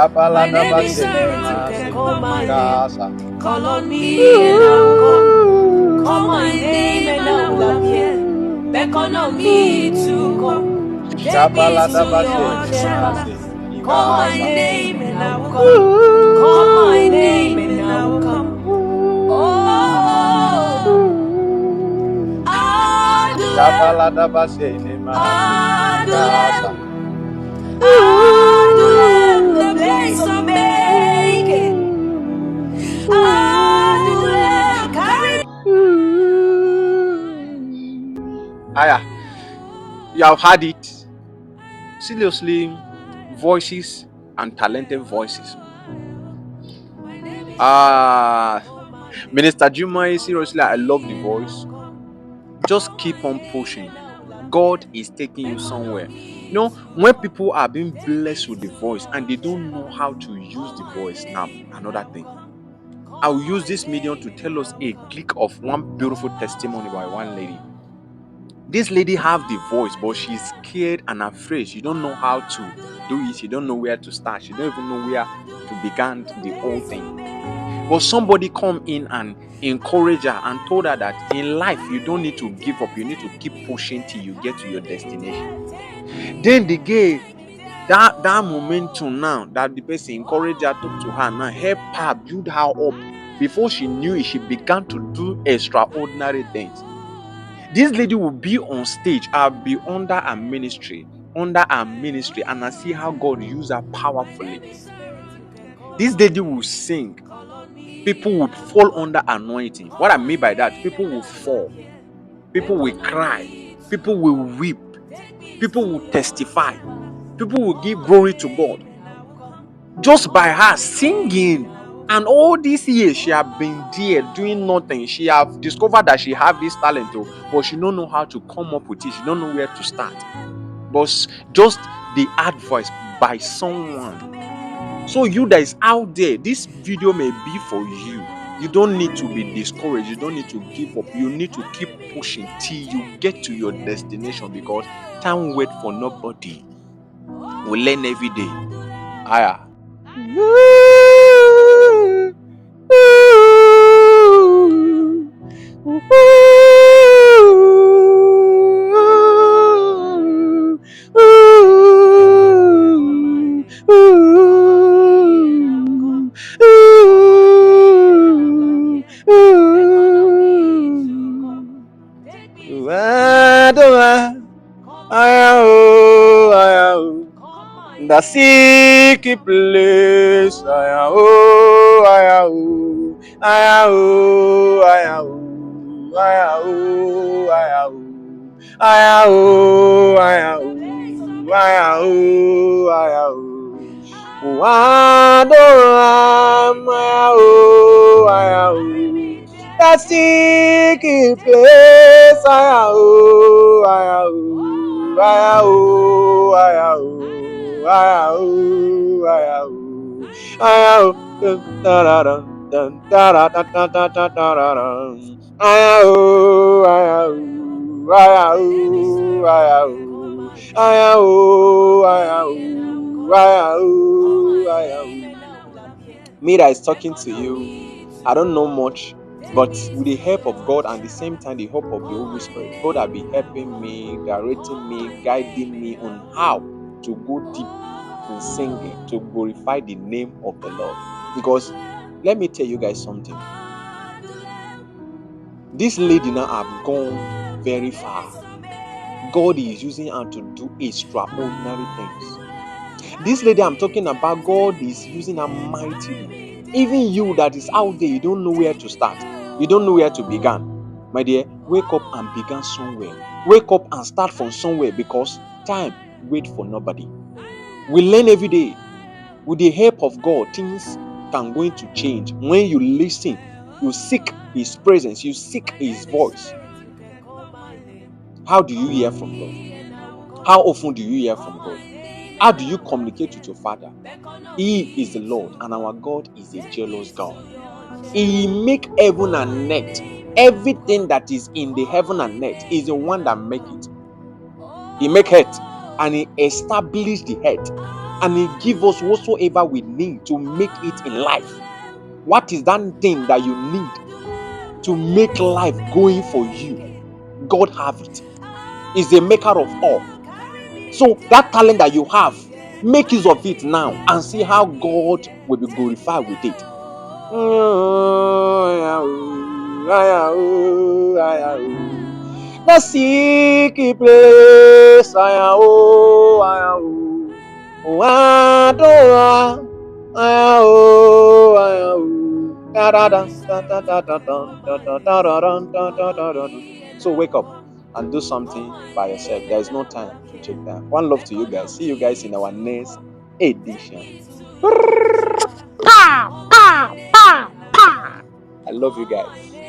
My name is Spirit, you can call my name. Call on me and I'll come. Call my name and I will appear. Beckon on me to come. Take me to your chamber. Call my name and I will come. Call my name and I will come. Oh, Adulem, the place of making. Adulem, carry. You have had it. Seriously, voices and talented voices. Minister Jumai, seriously, I love the voice. Just keep on pushing. God is taking you somewhere. You know, when people are being blessed with the voice and they don't know how to use the voice, now another thing. I will use this medium to tell us a click of one beautiful testimony by one lady. This lady have the voice, but she's scared and afraid. She don't know how to do it. She don't know where to start. She don't even know where to begin the whole thing. But somebody come in and encourage her and told her that in life you don't need to give up. You need to keep pushing till you get to your destination. Then the girl, that momentum now that the person encouraged her, talk to her now, help her build her up. Before she knew it, she began to do extraordinary things. This lady will be on stage. I'll be under a ministry, and I see how God used her powerfully. This lady will sing. People would fall under anointing. What I mean by that, people will fall. People will cry. People will weep. People will testify. People will give glory to God. Just by her singing. And all these years she have been there doing nothing. She have discovered that she have this talent, but she don't know how to come up with it. She don't know where to start. But just the advice by someone. So you that is out there, this video may be for you. You don't need to be discouraged. You don't need to give up. You need to keep pushing till you get to your destination, because time wait for nobody. We learn every day. Aya. The secret place, the secret place, me that is talking to you, I don't know much, but with the help of God and at the same time the help of the Holy Spirit, God will be helping me, directing me, guiding me on how to go deep in singing, to glorify the name of the Lord. Because let me tell you guys something. This lady now have gone very far. God is using her to do extraordinary things. This lady I'm talking about, God is using her mightily. Even you that is out there, you don't know where to start. You don't know where to begin. My dear, wake up and begin somewhere. Wake up and start from somewhere, because time wait for nobody. We learn every day. With the help of God, things can going to change. When you listen, you seek His presence, you seek His voice. How do you hear from God? How often do you hear from God? How do you communicate with your Father? He is the Lord, and our God is a jealous God. He make heaven and earth. Everything that is in the heaven and earth is the one that make it. He make earth, and He established the earth. and He give us whatsoever we need to make it in life. What is that thing that you need to make life going for you? God have it. Is the maker of all. So that talent that you have, make use of it now and see how God will be glorified with it. The secret place, so wake up and do something by yourself. There is no time to check that. One love to you guys. See you guys in our next edition. I love you guys.